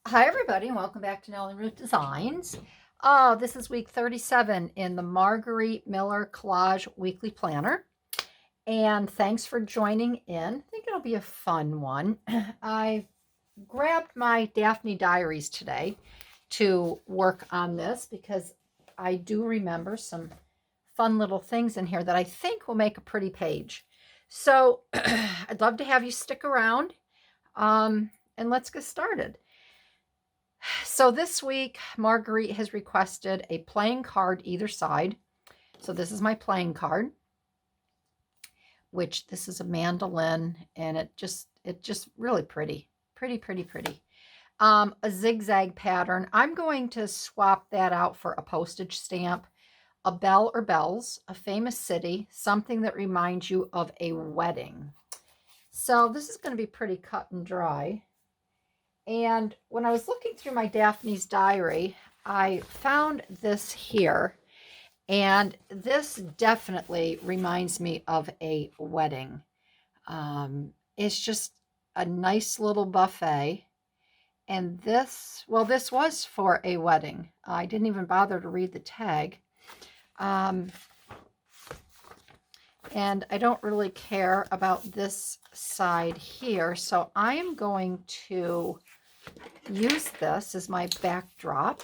Hi, everybody, and welcome back to Nellie and Ruth Designs. This is week 37 in the Margarete Miller Collage Weekly Planner. And thanks for joining in. I think it'll be a fun one. I grabbed my Daphne diaries today to work on this because I do remember some fun little things in here that I think will make a pretty page. So I'd love to have you stick around, and let's get started. So this week, Marguerite has requested a playing card either side. So this is my playing card, which this is a mandolin, and it just really pretty. A zigzag pattern. I'm going to swap that out for a postage stamp, a bell or bells, a famous city, something that reminds you of a wedding. So this is going to be pretty cut and dry. And when I was looking through my Daphne's diary, I found this here. And this definitely reminds me of a wedding. It's just a nice little buffet. And this was for a wedding. I didn't even bother to read the tag. And I don't really care about this side here. So I am going to use this as my backdrop.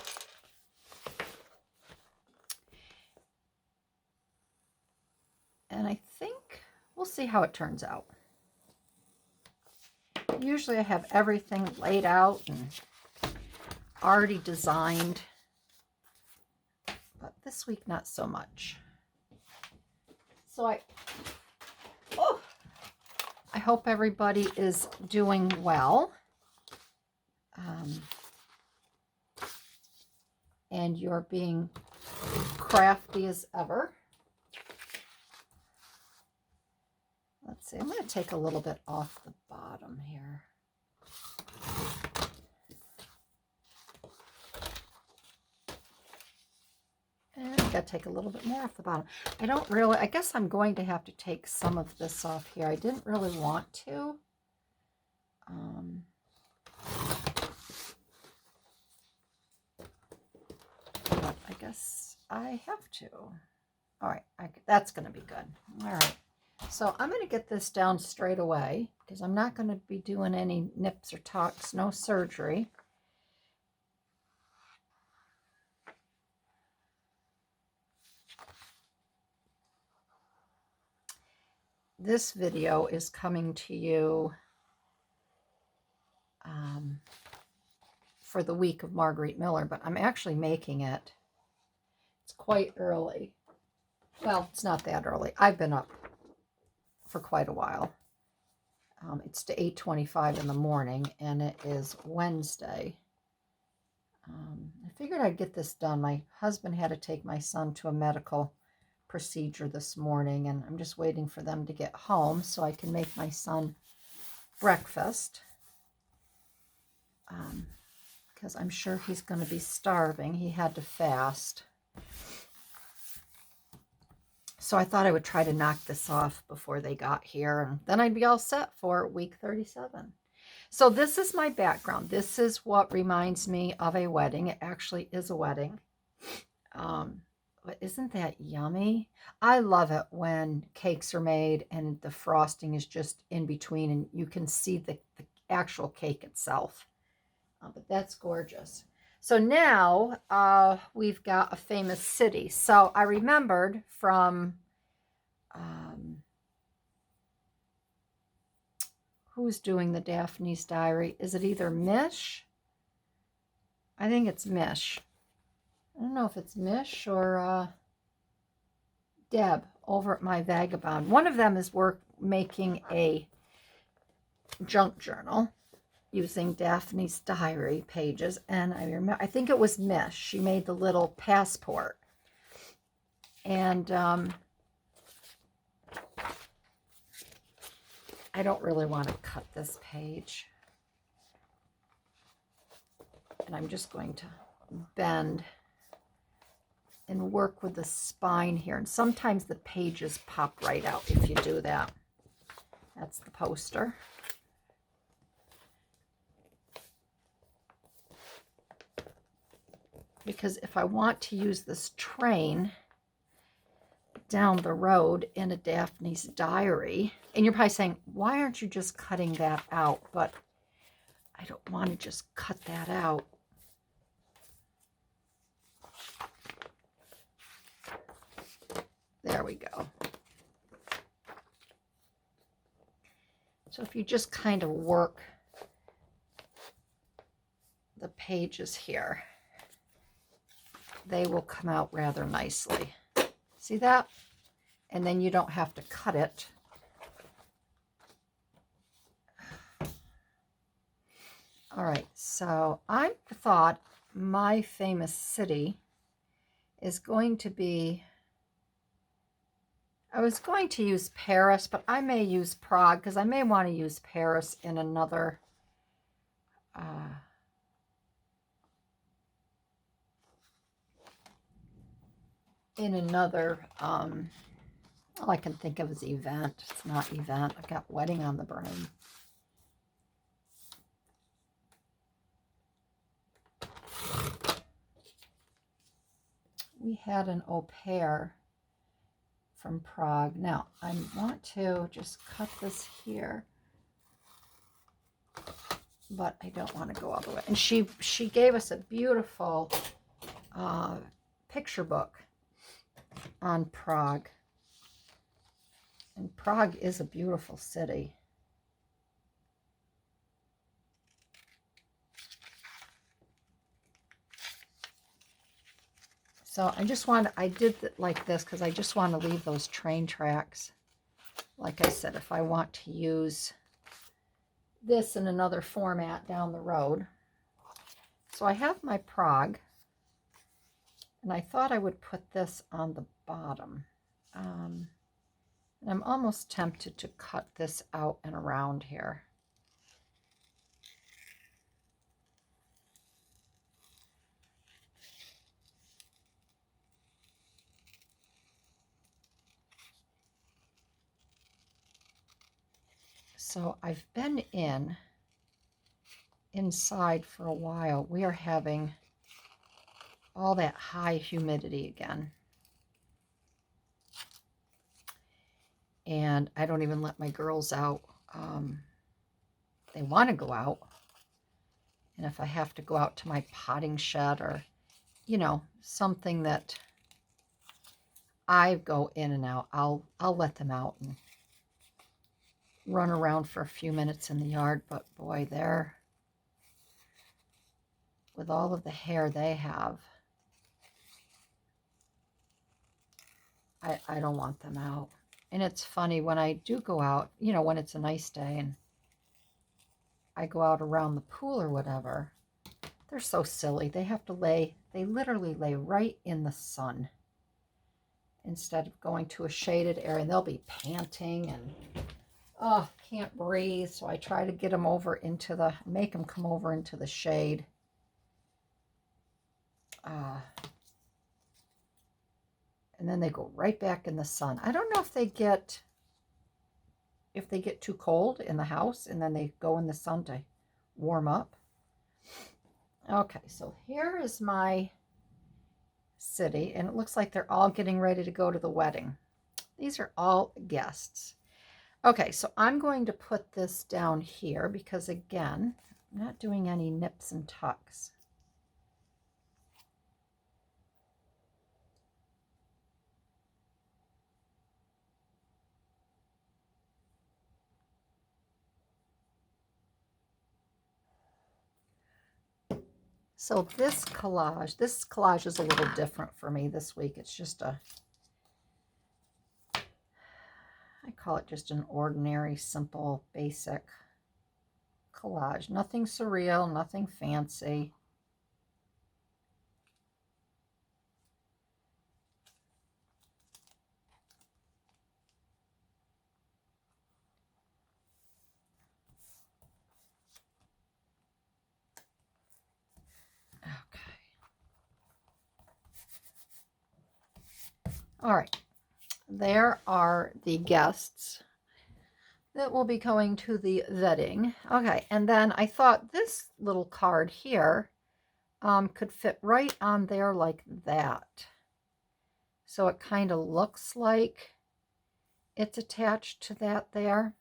And I think we'll see how it turns out. Usually I have everything laid out and already designed, but this week not so much. So I hope everybody is doing well. And you're being crafty as ever. Let's see, I'm going to take a little bit off the bottom here. And I've got to take a little bit more off the bottom. I guess I'm going to have to take some of this off here. I didn't really want to. But I guess I have to. All right, that's going to be good. All right. So I'm going to get this down straight away because I'm not going to be doing any nips or tucks, no surgery. This video is coming to you for the week of Margarete Miller, but I'm actually making it. It's quite early. Well, it's not that early. I've been up for quite a while. It's to 8:25 in the morning, and it is Wednesday. I figured I'd get this done. My husband had to take my son to a medical procedure this morning, and I'm just waiting for them to get home so I can make my son breakfast, because I'm sure he's going to be starving. He had to fast. So I thought I would try to knock this off before they got here, and then I'd be all set for week 37. So this is my background. This is what reminds me of a wedding. It actually is a wedding. But isn't that yummy? I love it when cakes are made and the frosting is just in between and you can see the actual cake itself. But that's gorgeous. So now we've got a famous city. So I remembered from who's doing the Daphne's diary? Is it either Mish? I think it's Mish. I don't know if it's Mish or Deb over at My Vagabond. One of them is making a junk journal using Daphne's diary pages, and I think it was Mish. She made the little passport, and I don't really want to cut this page, and I'm just going to bend and work with the spine here, and sometimes the pages pop right out if you do that. That's the poster. because if I want to use this train down the road in a Daphne's diary, and you're probably saying, why aren't you just cutting that out? But I don't want to just cut that out. There we go. So if you just kind of work the pages here, they will come out rather nicely. See that? And then you don't have to cut it. All right, so I thought my famous city is going to be, I was going to use Paris, but I may use Prague because I may want to use Paris in another all I can think of is event. It's not event. I've got wedding on the brain. We had an au pair from Prague. Now, I want to just cut this here, but I don't want to go all the way. And she gave us a beautiful picture book on Prague. And Prague is a beautiful city. So I did it like this because I just want to leave those train tracks. Like I said, if I want to use this in another format down the road. So I have my Prague, and I thought I would put this on the bottom. And I'm almost tempted to cut this out and around here. So I've been inside for a while. We are having all that high humidity again. And I don't even let my girls out. They want to go out. And if I have to go out to my potting shed or, something that I go in and out, I'll let them out and run around for a few minutes in the yard. But boy, they're, with all of the hair they have, I don't want them out. And it's funny when I do go out, when it's a nice day and I go out around the pool or whatever, they're so silly. They literally lay right in the sun instead of going to a shaded area, and they'll be panting and can't breathe. So I try to get them over make them come over into the shade. And then they go right back in the sun. I don't know if they get too cold in the house and then they go in the sun to warm up. Okay, so here is my city, and it looks like they're all getting ready to go to the wedding. These are all guests. Okay, so I'm going to put this down here because, again, I'm not doing any nips and tucks. So this collage is a little different for me this week. It's just I call it just an ordinary, simple, basic collage. Nothing surreal, nothing fancy. All right, there are the guests that will be going to the wedding. Okay, and then I thought this little card here could fit right on there like that. So it kind of looks like it's attached to that there.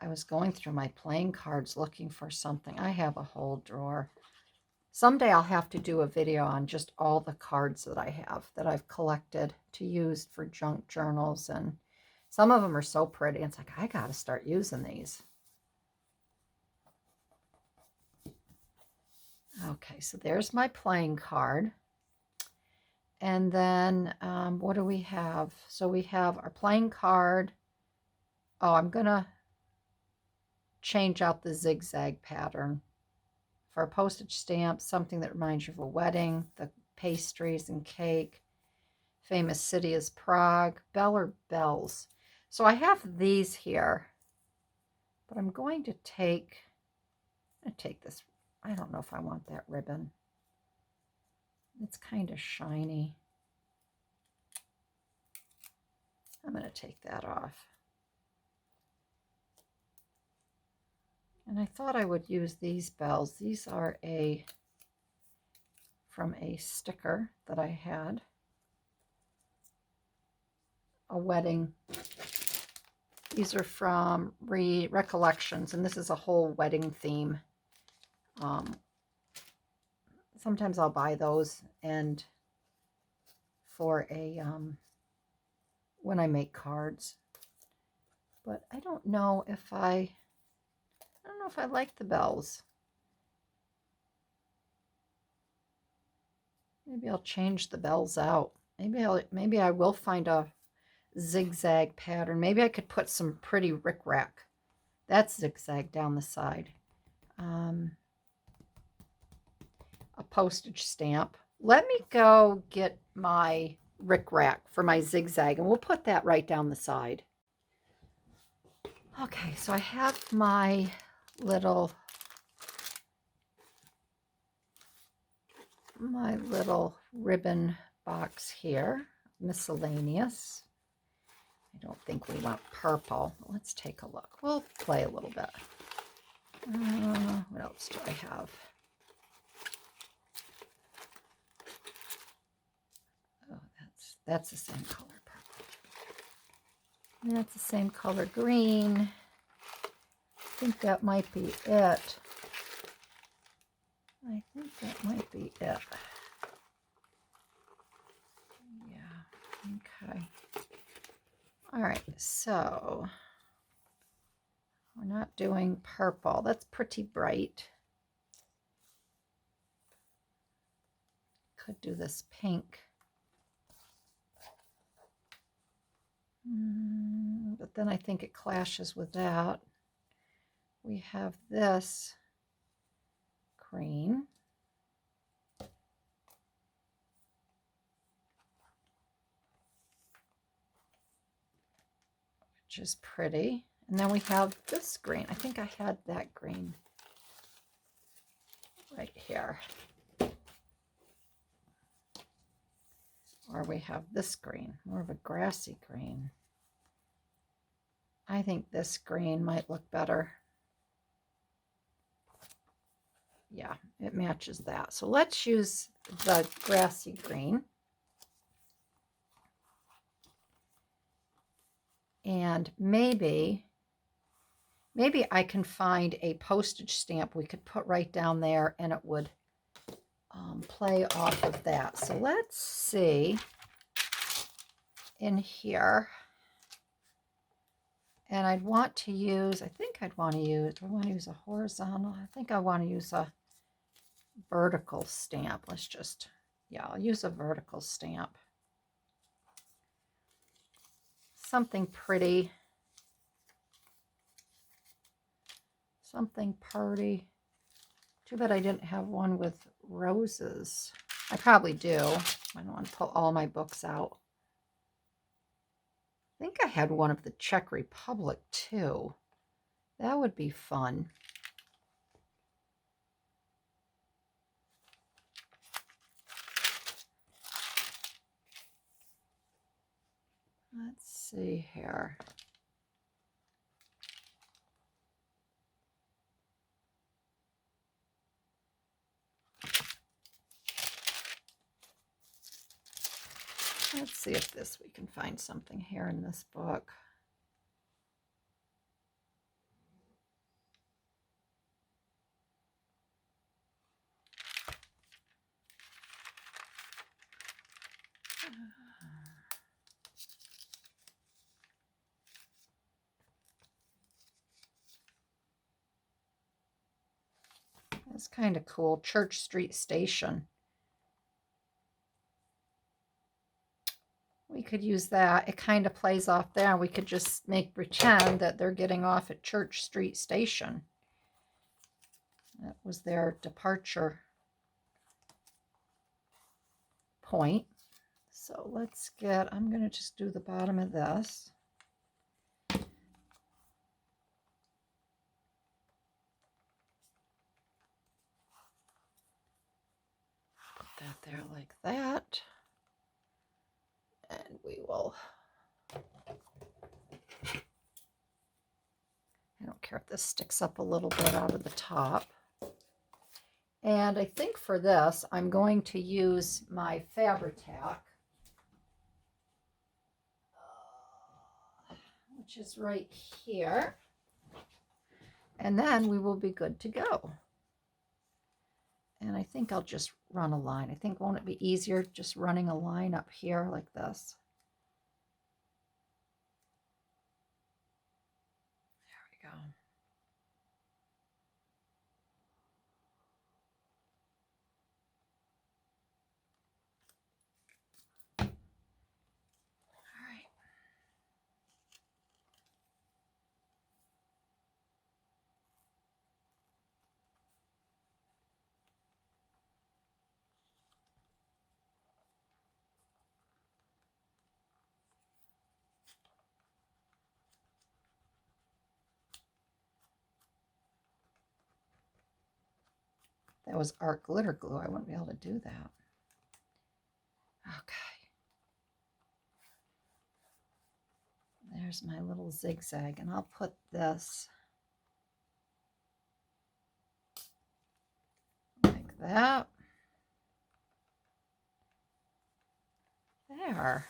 I was going through my playing cards looking for something. I have a whole drawer. Someday I'll have to do a video on just all the cards that I have that I've collected to use for junk journals, and some of them are so pretty. It's like, I got to start using these. Okay, so there's my playing card. And then what do we have? So we have our playing card. Oh, I'm going to change out the zigzag pattern. For a postage stamp, something that reminds you of a wedding, the pastries and cake. Famous city is Prague. Bell or bells. So I have these here, but I'm going to take this. I don't know if I want that ribbon. It's kind of shiny. I'm going to take that off. And I thought I would use these bells. These are from a sticker that I had. A wedding. These are from Recollections, and this is a whole wedding theme. Sometimes I'll buy those and for a when I make cards. But I don't know if I like the bells. Maybe I'll change the bells out. Maybe I will find a zigzag pattern. Maybe I could put some pretty rickrack. That's zigzag down the side. A postage stamp. Let me go get my rickrack for my zigzag, and we'll put that right down the side. Okay, so I have my little ribbon box here, miscellaneous. I don't think we want purple. Let's take a look. We'll play a little bit. What else do I have? Oh, that's the same color, purple. And that's the same color, green. I think that might be it. I think that might be it. Yeah, okay. All right, so we're not doing purple. That's pretty bright. Could do this pink. But then I think it clashes with that. We have this green. Which is pretty. And then we have this green. I think I had that green right here. Or we have this green, more of a grassy green. I think this green might look better. Yeah, it matches that. So let's use the grassy green. And maybe I can find a postage stamp we could put right down there, and it would play off of that. So let's see in here. And I'd want to use, do I want to use a horizontal? I think I want to use a vertical stamp. I'll use a vertical stamp. Something pretty. Something pretty. Too bad I didn't have one with roses. I probably do. I don't want to pull all my books out. I think I had one of the Czech Republic too. That would be fun. Let's see here. Let's see if we can find something here in this book. It's kind of cool. Church Street Station. We could use that. It kind of plays off there. We could just pretend that they're getting off at Church Street Station. That was their departure point. So let's get, I'm going to just do the bottom of this. Put that there like that. And we will, I don't care if this sticks up a little bit out of the top. And I think for this, I'm going to use my Fabri-Tac, which is right here. And then we will be good to go. And I think I'll just run a line. I think, won't it be easier just running a line up here like this? There we go. All right. That was art glitter glue. I wouldn't be able to do that. Okay. There's my little zigzag, and I'll put this like that. There.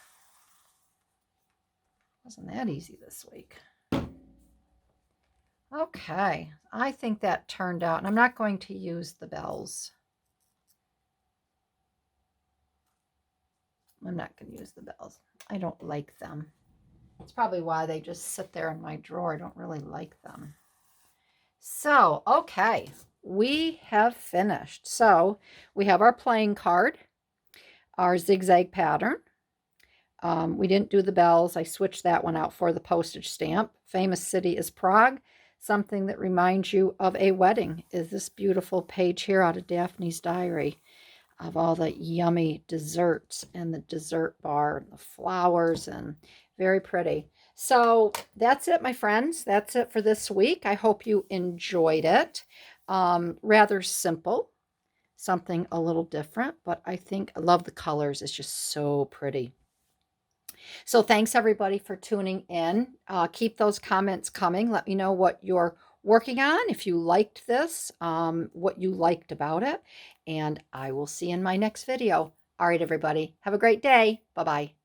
Wasn't that easy this week. Okay, I think that turned out, and I'm not going to use the bells. I'm not going to use the bells. I don't like them. It's probably why they just sit there in my drawer. I don't really like them. So, okay, we have finished. So, we have our playing card, our zigzag pattern. We didn't do the bells. I switched that one out for the postage stamp. Famous city is Prague. Something that reminds you of a wedding is this beautiful page here out of Daphne's diary of all the yummy desserts and the dessert bar and the flowers, and very pretty. So that's it, my friends. That's it for this week. I hope you enjoyed it. Rather simple, something a little different, but I think I love the colors. It's just so pretty. So thanks everybody for tuning in. Keep those comments coming. Let me know what you're working on, if you liked this, what you liked about it, and I will see you in my next video. All right, everybody, have a great day. Bye-bye.